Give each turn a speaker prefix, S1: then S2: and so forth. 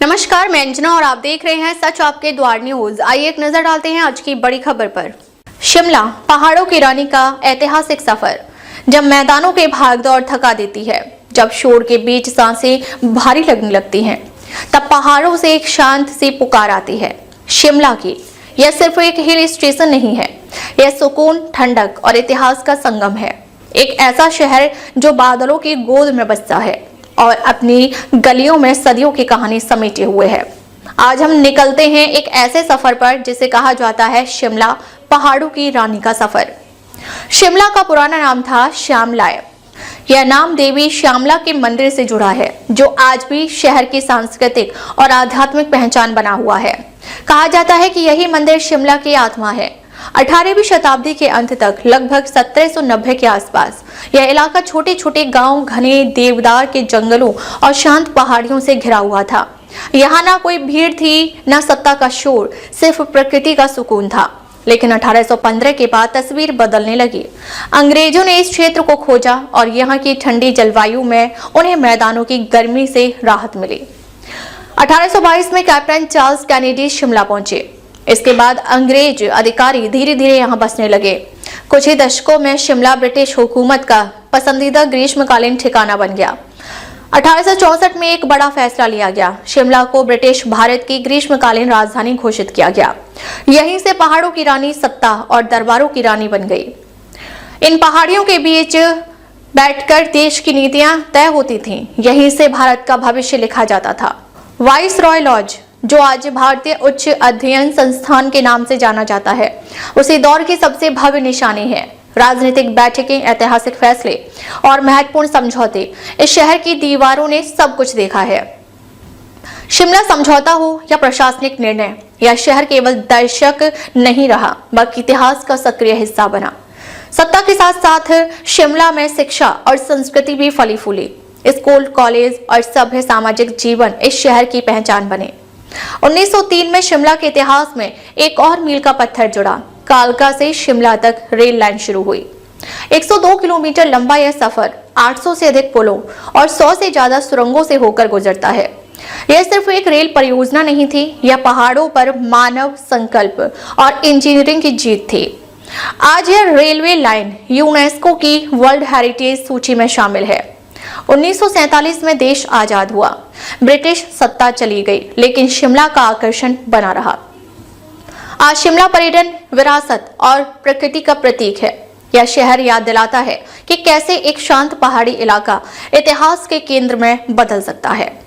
S1: नमस्कार, मैं अंजना और आप देख रहे हैं सच आपके द्वार न्यूज। आइए एक नजर डालते हैं आज की बड़ी खबर पर। शिमला पहाड़ों की रानी का ऐतिहासिक सफर। जब मैदानों के भागदौड़ थका देती है, जब शोर के बीच सांसें भारी लगने लगती हैं, तब पहाड़ों से एक शांत सी पुकार आती है शिमला की। यह सिर्फ एक हिल स्टेशन नहीं है, यह सुकून, ठंडक और इतिहास का संगम है। एक ऐसा शहर जो बादलों की गोद में बसता है और अपनी गलियों में सदियों की कहानी समेटे हुए है। आज हम निकलते हैं एक ऐसे सफर पर जिसे कहा जाता है शिमला पहाड़ों की रानी का सफर। शिमला का पुराना नाम था श्यामलाय। यह नाम देवी श्यामला के मंदिर से जुड़ा है, जो आज भी शहर की सांस्कृतिक और आध्यात्मिक पहचान बना हुआ है। कहा जाता है कि यही मंदिर शिमला की आत्मा है। 18वीं शताब्दी के अंत तक, लगभग 1790 के आसपास, यह इलाका छोटे छोटे गांव, घने देवदार के जंगलों और शांत पहाड़ियों से घिरा हुआ था। यहाँ ना कोई भीड़ थी, ना सत्ता का शोर, सिर्फ प्रकृति का सुकून था। लेकिन 1815 के बाद तस्वीर बदलने लगी। अंग्रेजों ने इस क्षेत्र को खोजा और यहाँ की ठंडी जलवायु में उन्हें मैदानों की गर्मी से राहत मिली। 1822 में कैप्टन चार्ल्स कैनेडी शिमला पहुंचे। इसके बाद अंग्रेज अधिकारी धीरे धीरे यहाँ बसने लगे। कुछ ही दशकों में शिमला ब्रिटिश हुकूमत का पसंदीदा ग्रीष्मकालीन ठिकाना बन गया। 1864 में एक बड़ा फैसला लिया गया। शिमला को ब्रिटिश भारत की ग्रीष्मकालीन राजधानी घोषित किया गया। यहीं से पहाड़ों की रानी सत्ता और दरबारों की रानी बन गई। इन पहाड़ियों के बीच बैठकर देश की नीतियां तय होती थीं। यहीं से भारत का भविष्य लिखा जाता था। वाइस रॉय लॉज, जो आज भारतीय उच्च अध्ययन संस्थान के नाम से जाना जाता है, उसी दौर की सबसे भव्य निशानी है। राजनीतिक बैठकें, ऐतिहासिक फैसले और महत्वपूर्ण समझौते, इस शहर की दीवारों ने सब कुछ देखा है। शिमला समझौता हो या प्रशासनिक निर्णय, यह शहर केवल दर्शक नहीं रहा, बल्कि इतिहास का सक्रिय हिस्सा बना। सत्ता के साथ साथ शिमला में शिक्षा और संस्कृति भी फली फूली। स्कूल, कॉलेज और सभ्य सामाजिक जीवन इस शहर की पहचान बने। 1903 में शिमला के इतिहास में एक और मील का पत्थर जुड़ा। कालका से शिमला तक रेल लाइन शुरू हुई। 102 किलोमीटर लंबा यह सफर 800 से अधिक पुलों और 100 से ज्यादा सुरंगों से होकर गुजरता है। यह सिर्फ एक रेल परियोजना नहीं थी, यह पहाड़ों पर मानव संकल्प और इंजीनियरिंग की जीत थी। आज यह रेलवे लाइन यूनेस्को की वर्ल्ड हेरिटेज सूची में शामिल है। 1947 में देश आजाद हुआ, ब्रिटिश सत्ता चली गई, लेकिन शिमला का आकर्षण बना रहा। आज शिमला पर्यटन, विरासत और प्रकृति का प्रतीक है। यह शहर याद दिलाता है कि कैसे एक शांत पहाड़ी इलाका इतिहास के केंद्र में बदल सकता है।